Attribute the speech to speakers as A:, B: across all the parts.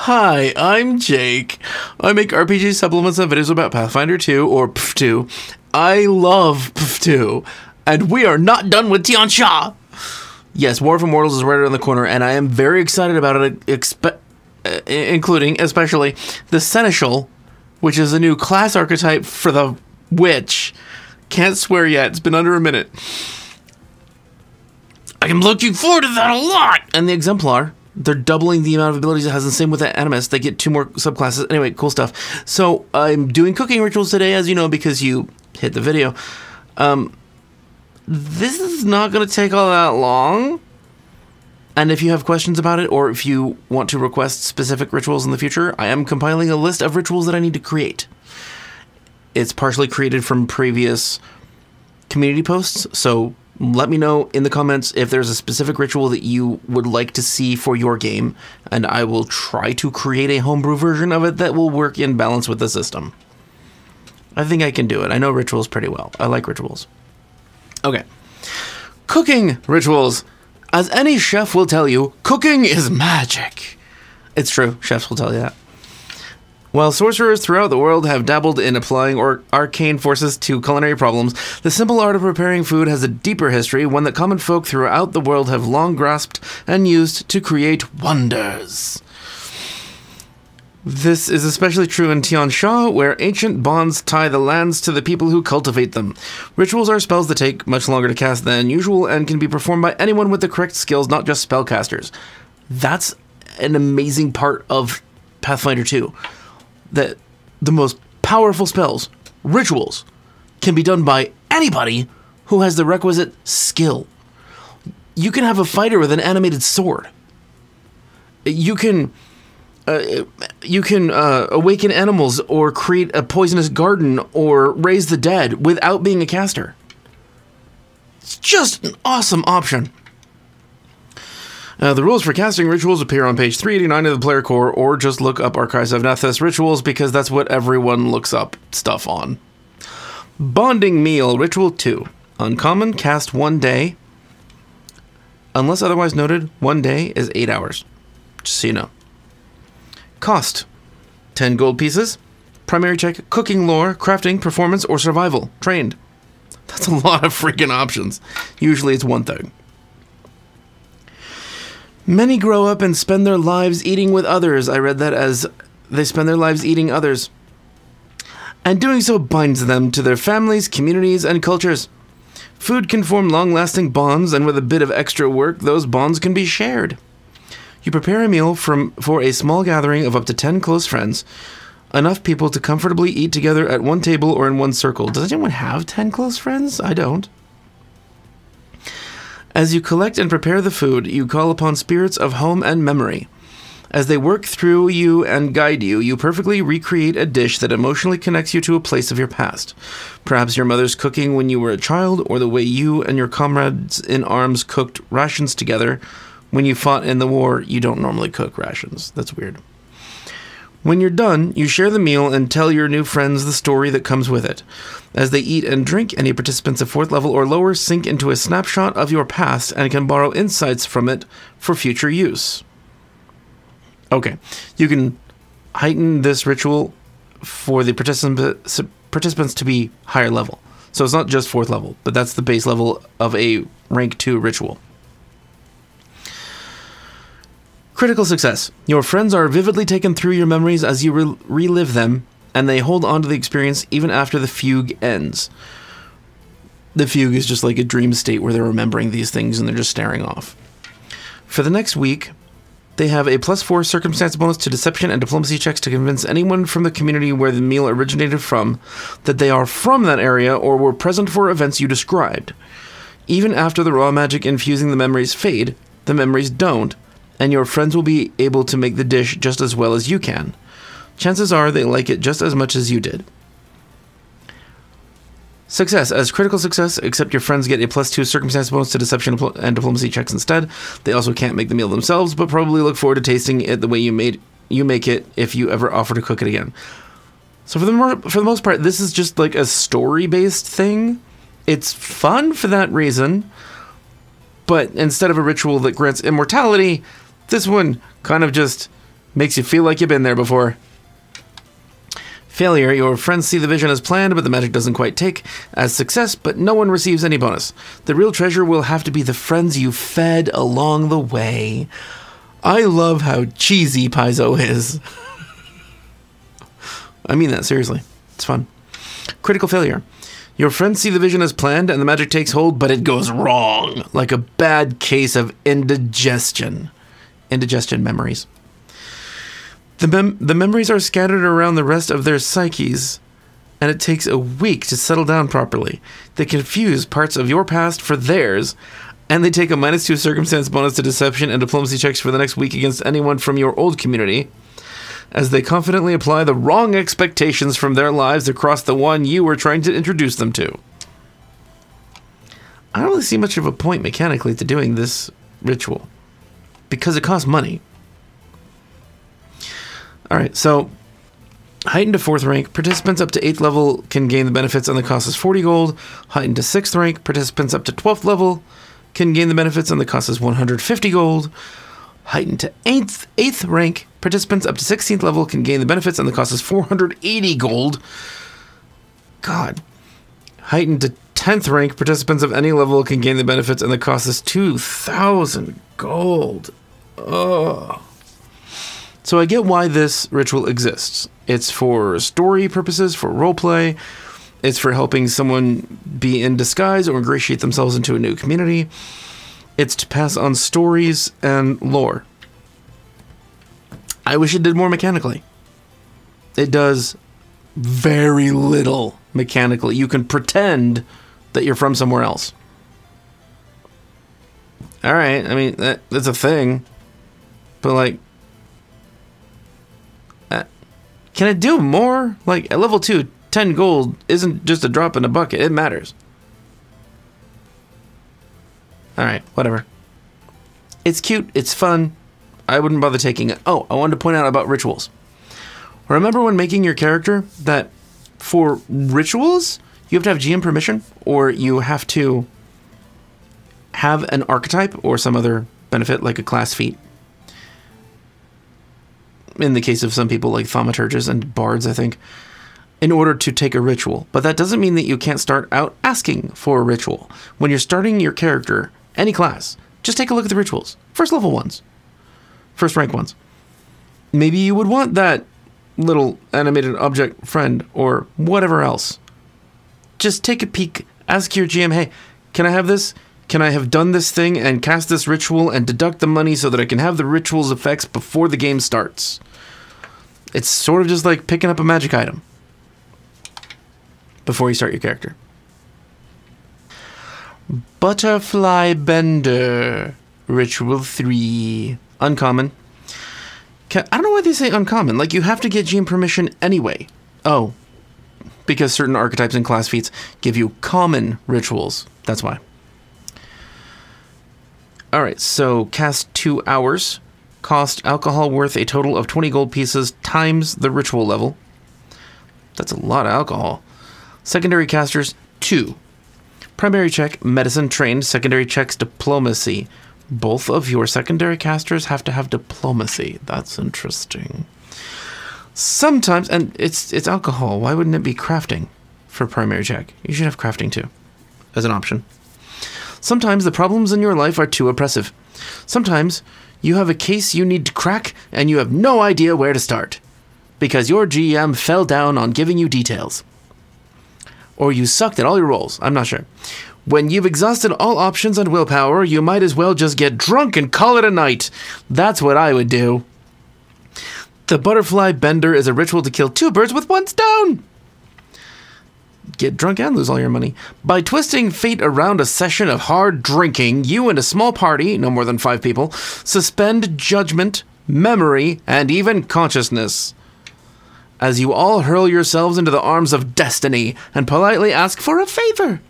A: Hi, I'm Jake. I make RPG supplements and videos about Pathfinder 2, or Pfftoo. I love Pfftoo. And we are not done with Tian Xia. Yes, War of Immortals is right around the corner, and I am very excited about it, including, especially, the Seneschal, which is a new class archetype for the Witch. Can't swear yet, it's been under a minute. I am looking forward to that a lot! And the Exemplar, they're doubling the amount of abilities it has, the same with the Animus. They get 2 more subclasses. Anyway, cool stuff. So, I'm doing cooking rituals today, as you know, because you hit the video. This is not going to take all that long. And if you have questions about it, or if you want to request specific rituals in the future, I am compiling a list of rituals that I need to create. It's partially created from previous community posts, so let me know in the comments if there's a specific ritual that you would like to see for your game, and I will try to create a homebrew version of it that will work in balance with the system. I think I can do it. I know rituals pretty well. I like rituals. Okay. Cooking rituals. As any chef will tell you, cooking is magic. It's true. Chefs will tell you that. While sorcerers throughout the world have dabbled in applying arcane forces to culinary problems, the simple art of preparing food has a deeper history, one that common folk throughout the world have long grasped and used to create wonders. This is especially true in Tian Xia, where ancient bonds tie the lands to the people who cultivate them. Rituals are spells that take much longer to cast than usual and can be performed by anyone with the correct skills, not just spellcasters. That's an amazing part of Pathfinder 2. That the most powerful spells, rituals, can be done by anybody who has the requisite skill. You can have a fighter with an animated sword. You can awaken animals or create a poisonous garden or raise the dead without being a caster. It's just an awesome option. The rules for casting rituals appear on page 389 of the player core, or just look up Archives of Nethys rituals because that's what everyone looks up stuff on. Bonding Meal Ritual 2. Uncommon, cast 1 day. Unless otherwise noted, 1 day is 8 hours. Just so you know. Cost. 10 gold pieces. Primary check, cooking lore, crafting, performance, or survival. Trained. That's a lot of freaking options. Usually it's one thing. Many grow up and spend their lives eating with others. I read that as they spend their lives eating others. And doing so binds them to their families, communities, and cultures. Food can form long-lasting bonds, and with a bit of extra work, those bonds can be shared. You prepare a meal for a small gathering of up to 10 close friends, enough people to comfortably eat together at one table or in one circle. Does anyone have 10 close friends? I don't. As you collect and prepare the food, you call upon spirits of home and memory. As they work through you and guide you, you perfectly recreate a dish that emotionally connects you to a place of your past. Perhaps your mother's cooking when you were a child, or the way you and your comrades in arms cooked rations together. When you fought in the war, you don't normally cook rations. That's weird. When you're done, you share the meal and tell your new friends the story that comes with it. As they eat and drink, any participants of 4th level or lower sink into a snapshot of your past and can borrow insights from it for future use. Okay, you can heighten this ritual for the participants to be higher level. So it's not just 4th level, but that's the base level of a rank 2 ritual. Critical success. Your friends are vividly taken through your memories as you relive them, and they hold on to the experience even after the fugue ends. The fugue is just like a dream state where they're remembering these things and they're just staring off. For the next week, they have a +4 circumstance bonus to deception and diplomacy checks to convince anyone from the community where the meal originated from that they are from that area or were present for events you described. Even after the raw magic infusing the memories fade, the memories don't, and your friends will be able to make the dish just as well as you can. Chances are they like it just as much as you did. Success. As critical success, except your friends get a +2 circumstance bonus to deception and diplomacy checks instead. They also can't make the meal themselves, but probably look forward to tasting it the way you make it if you ever offer to cook it again. So for the most part, this is just like a story-based thing. It's fun for that reason, but instead of a ritual that grants immortality, this one kind of just Makes you feel like you've been there before. Failure. Your friends see the vision as planned, but the magic doesn't quite take as success, but no one receives any bonus. The real treasure will have to be the friends you fed along the way. I love how cheesy Paizo is. I mean that, seriously. It's fun. Critical failure. Your friends see the vision as planned, and the magic takes hold, but it goes wrong. Like a bad case of indigestion. Indigestion memories. The memories are scattered around the rest of their psyches, and it takes a week to settle down properly. They confuse parts of your past for theirs, and they take a -2 circumstance bonus to deception and diplomacy checks for the next week against anyone from your old community, as they confidently apply the wrong expectations from their lives across the one you were trying to introduce them to. I don't really see much of a point mechanically to doing this ritual, because it costs money. Alright, so heightened to 4th rank, participants up to 8th level can gain the benefits and the cost is 40 gold. Heightened to 6th rank, participants up to 12th level can gain the benefits and the cost is 150 gold. Heightened to 8th rank, participants up to 16th level can gain the benefits and the cost is 480 gold. God. Heightened to 10th rank, participants of any level can gain the benefits and the cost is 2,000 gold. Ugh. So I get why this ritual exists. It's for story purposes, for roleplay. It's for helping someone be in disguise or ingratiate themselves into a new community. It's to pass on stories and lore. I wish it did more mechanically. It does very little mechanically. You can pretend that you're from somewhere else. Alright, I mean, that's a thing. But like, can it do more? Like, at level 2, 10 gold isn't just a drop in a bucket. It matters. Alright, whatever. It's cute. It's fun. I wouldn't bother taking it. Oh, I wanted to point out about rituals. Remember when making your character that for rituals, you have to have GM permission, or you have to have an archetype or some other benefit like a class feat. In the case of some people like thaumaturges and bards, I think, in order to take a ritual. But that doesn't mean that you can't start out asking for a ritual. When you're starting your character, any class, just take a look at the rituals. First level ones. First rank ones. Maybe you would want that little animated object friend or whatever else. Just take a peek. Ask your GM, hey, can I have this? Can I have done this thing and cast this ritual and deduct the money so that I can have the ritual's effects before the game starts? It's sort of just like picking up a magic item before you start your character. Butterfly Bender. Ritual 3. Uncommon. I don't know why they say uncommon. Like, you have to get GM permission anyway. Oh. Because certain archetypes and class feats give you common rituals. That's why. Alright, so cast 2 hours. Cost alcohol worth a total of 20 gold pieces times the ritual level. That's a lot of alcohol. Secondary casters, 2. Primary check, medicine trained. Secondary checks, diplomacy. Both of your secondary casters have to have diplomacy. That's interesting. Sometimes, and it's alcohol. Why wouldn't it be crafting for primary check? You should have crafting too, as an option. Sometimes the problems in your life are too oppressive. Sometimes you have a case you need to crack and you have no idea where to start because your GM fell down on giving you details. Or you sucked at all your rolls. I'm not sure. When you've exhausted all options and willpower, you might as well just get drunk and call it a night. That's what I would do. The Butterfly Bender is a ritual to kill 2 birds with 1 stone. Get drunk and lose all your money. By twisting fate around a session of hard drinking, you and a small party, no more than 5 people, suspend judgment, memory, and even consciousness. As you all hurl yourselves into the arms of destiny and politely ask for a favor.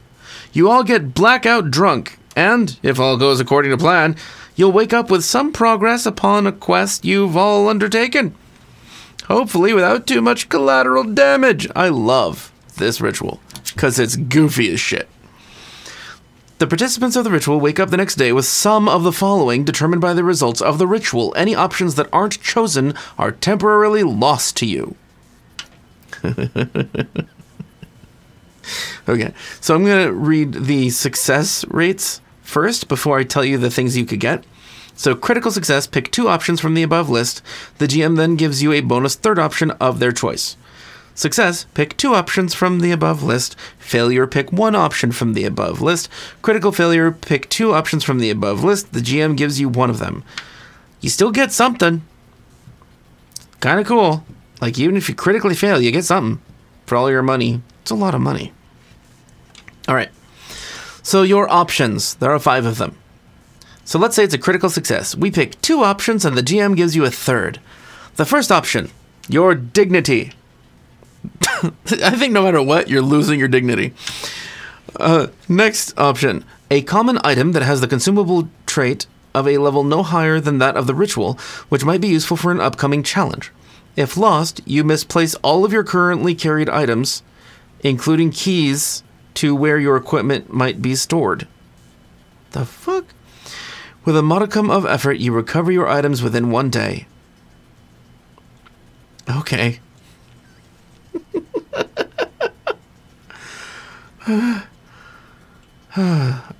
A: You all get blackout drunk, and, if all goes according to plan, you'll wake up with some progress upon a quest you've all undertaken. Hopefully without too much collateral damage. I love this ritual, because it's goofy as shit. The participants of the ritual wake up the next day with some of the following determined by the results of the ritual. Any options that aren't chosen are temporarily lost to you. Okay, so I'm going to read the success rates first before I tell you the things you could get. So critical success, pick 2 options from the above list. The GM then gives you a bonus 3rd option of their choice. Success, pick 2 options from the above list. Failure, pick 1 option from the above list. Critical failure, pick 2 options from the above list. The GM gives you one of them. You still get something. Kind of cool. Like, even if you critically fail, you get something for all your money. It's a lot of money. All right. So your options, there are 5 of them. So let's say it's a critical success. We pick 2 options and the GM gives you a 3rd. The first option, your dignity. I think no matter what, you're losing your dignity. Next option, a common item that has the consumable trait of a level no higher than that of the ritual, which might be useful for an upcoming challenge. If lost, you misplace all of your currently carried items, including keys to where your equipment might be stored. The fuck? With a modicum of effort, you recover your items within 1 day. Okay.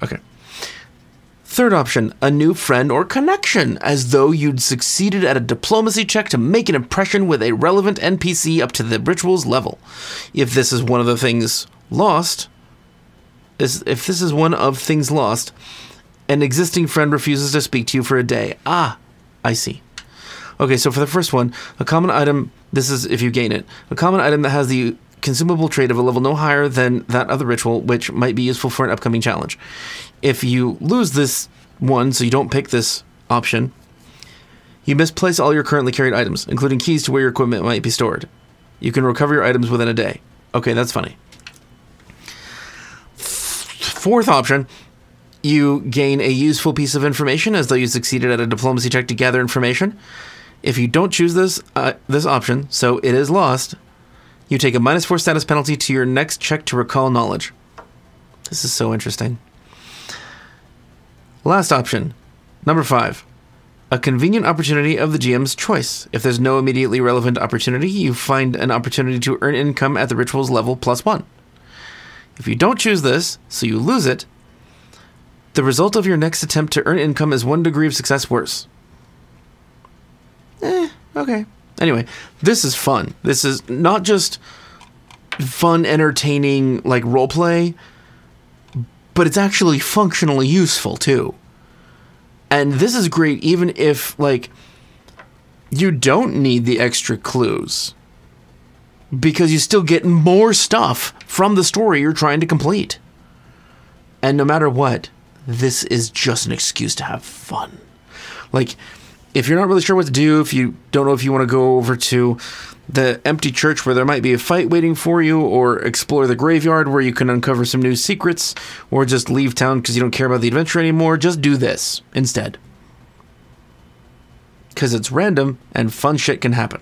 A: Okay. 3rd option, a new friend or connection, as though you'd succeeded at a diplomacy check to make an impression with a relevant NPC up to the ritual's level. If this is one of the things lost, an existing friend refuses to speak to you for a day. Ah, I see. Okay, so for the first one, a common item, this is if you gain it, a common item that has the consumable trait of a level no higher than that of the ritual, which might be useful for an upcoming challenge. If you lose this one, so you don't pick this option, you misplace all your currently carried items, including keys to where your equipment might be stored. You can recover your items within a day. Okay, that's funny. 4th option, you gain a useful piece of information as though you succeeded at a diplomacy check to gather information. If you don't choose this option, so it is lost, you take a -4 status penalty to your next check to recall knowledge. This is so interesting. Last option, number 5. A convenient opportunity of the GM's choice. If there's no immediately relevant opportunity, you find an opportunity to earn income at the ritual's level +1. If you don't choose this, so you lose it, the result of your next attempt to earn income is 1 degree of success worse. Okay. Anyway, this is fun. This is not just fun, entertaining, like, roleplay, but it's actually functionally useful, too. And this is great even if, like, you don't need the extra clues, because you still get more stuff from the story you're trying to complete. And no matter what, this is just an excuse to have fun. Like, if you're not really sure what to do, if you don't know if you want to go over to the empty church where there might be a fight waiting for you, or explore the graveyard where you can uncover some new secrets, or just leave town because you don't care about the adventure anymore, just do this instead. Because it's random and fun shit can happen.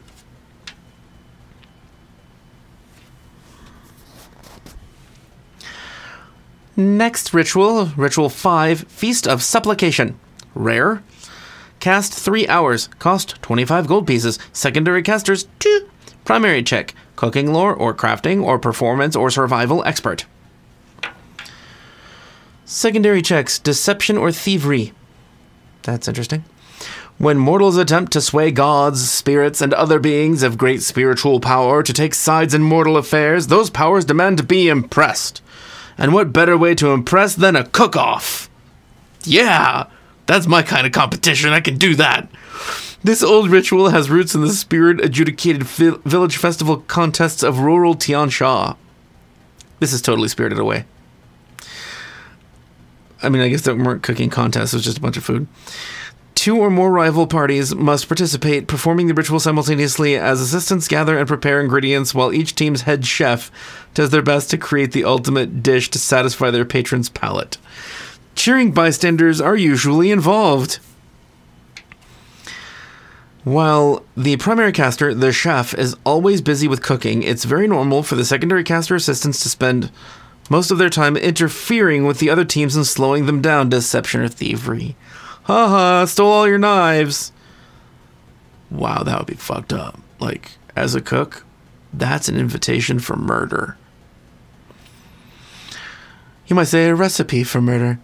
A: Next ritual, Ritual 5, Feast of Supplication. Rare. Cast 3 hours. Cost 25 gold pieces. Secondary casters 2. Primary check. Cooking lore or crafting or performance or survival expert. Secondary checks. Deception or thievery. That's interesting. When mortals attempt to sway gods, spirits, and other beings of great spiritual power to take sides in mortal affairs, those powers demand to be impressed. And what better way to impress than a cook-off? Yeah! That's my kind of competition, I can do that. This old ritual has roots in the spirit-adjudicated village festival contests of rural Tian Xia. This is totally Spirited Away. I mean, I guess there weren't cooking contests, it was just a bunch of food. 2 or more rival parties must participate, performing the ritual simultaneously as assistants gather and prepare ingredients, while each team's head chef does their best to create the ultimate dish to satisfy their patron's palate. Cheering bystanders are usually involved. While the primary caster, the chef, is always busy with cooking, it's very normal for the secondary caster assistants to spend most of their time interfering with the other teams and slowing them down. Deception or thievery. Haha, stole all your knives. Wow, that would be fucked up. Like, as a cook, that's an invitation for murder. You might say a recipe for murder.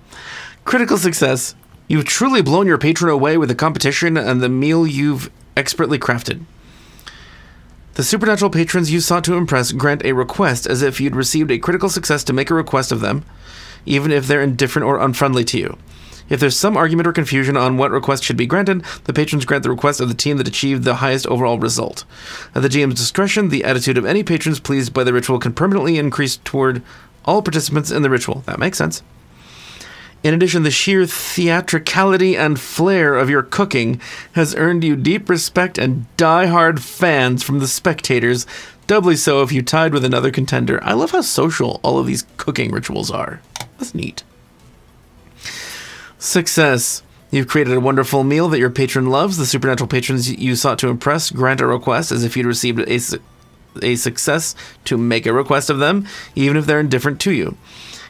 A: Critical success. You've truly blown your patron away with the competition and the meal you've expertly crafted. The supernatural patrons you sought to impress grant a request as if you'd received a critical success to make a request of them, even if they're indifferent or unfriendly to you. If there's some argument or confusion on what request should be granted, the patrons grant the request of the team that achieved the highest overall result. At the GM's discretion, the attitude of any patrons pleased by the ritual can permanently increase toward all participants in the ritual. That makes sense. In addition, the sheer theatricality and flair of your cooking has earned you deep respect and die-hard fans from the spectators, doubly so if you tied with another contender. I love how social all of these cooking rituals are. That's neat. Success. You've created a wonderful meal that your patron loves. The supernatural patrons you sought to impress grant a request as if you'd received a success to make a request of them, even if they're indifferent to you.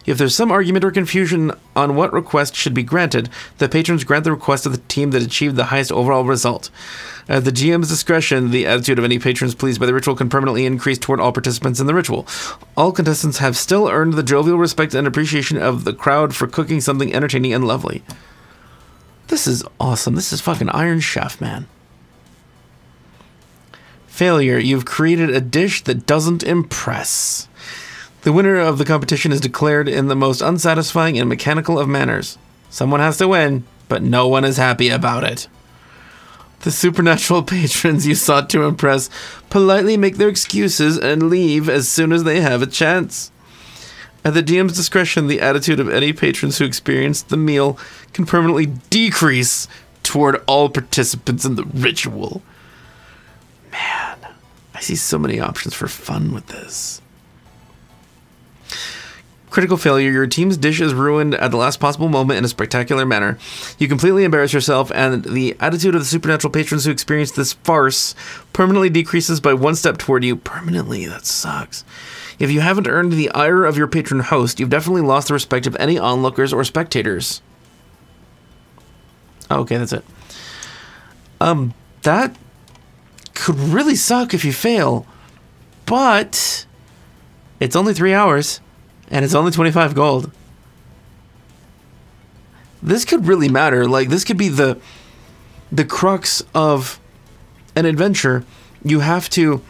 A: If there's some argument or confusion on what request should be granted, the patrons grant the request of the team that achieved the highest overall result. At the GM's discretion, the attitude of any patrons pleased by the ritual can permanently increase toward all participants in the ritual. All contestants have still earned the jovial respect and appreciation of the crowd for cooking something entertaining and lovely. This is awesome. This is fucking Iron Chef, man. Failure. You've created a dish that doesn't impress. The winner of the competition is declared in the most unsatisfying and mechanical of manners. Someone has to win, but no one is happy about it. The supernatural patrons you sought to impress politely make their excuses and leave as soon as they have a chance. At the DM's discretion, the attitude of any patrons who experienced the meal can permanently decrease toward all participants in the ritual. Man, I see so many options for fun with this. Critical failure. Your team's dish is ruined at the last possible moment in a spectacular manner. You completely embarrass yourself, and the attitude of the supernatural patrons who experienced this farce permanently decreases by one step toward you. Permanently? That sucks. If you haven't earned the ire of your patron host, you've definitely lost the respect of any onlookers or spectators. Oh, okay, that's it. That could really suck if you fail, but it's only 3 hours. And it's only 25 gold. This could really matter. Like, this could be the crux of an adventure. You have to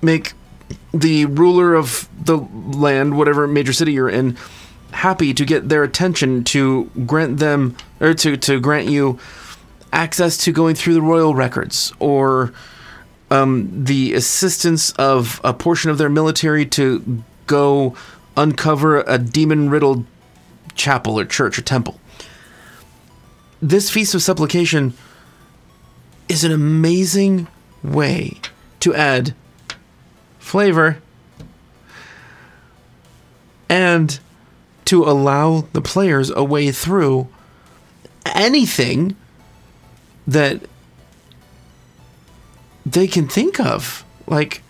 A: make the ruler of the land, whatever major city you're in, happy to get their attention to grant them, or to grant you access to going through the royal records, or the assistance of a portion of their military to go uncover a demon-riddled chapel or church or temple. This Feast of Supplication is an amazing way to add flavor and to allow the players a way through anything that they can think of. Like,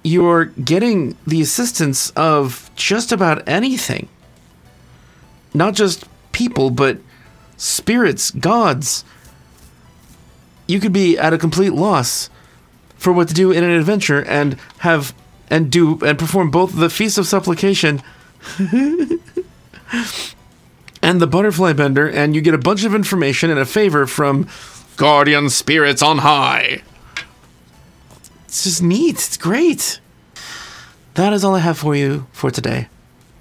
A: you're getting the assistance of just about anything. Not just people, but spirits, gods. You could be at a complete loss for what to do in an adventure and perform both the Feast of Supplication and the Butterfly Bender, and you get a bunch of information and a favor from guardian spirits on high. It's just neat. It's great. That is all I have for you for today.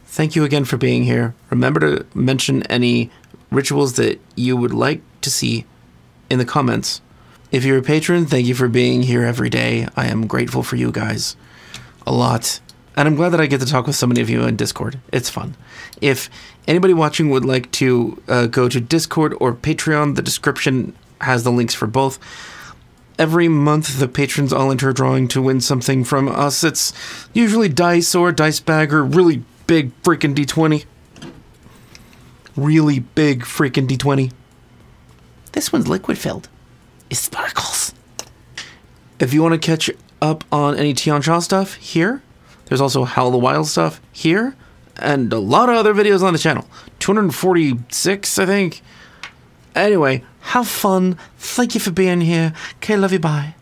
A: Thank you again for being here. Remember to mention any rituals that you would like to see in the comments. If you're a patron, thank you for being here every day. I am grateful for you guys a lot. And I'm glad that I get to talk with so many of you in Discord. It's fun. If anybody watching would like to go to Discord or Patreon, the description has the links for both. Every month, the patrons all enter a drawing to win something from us. It's usually dice or dice bag or really big freaking D20. Really big freaking D20. This one's liquid filled. It sparkles. If you want to catch up on any Tian Xia stuff here, There's also How the Wild stuff here, and a lot of other videos on the channel. 246, I think. Anyway, have fun. Thank you for being here. Okay, love you, bye.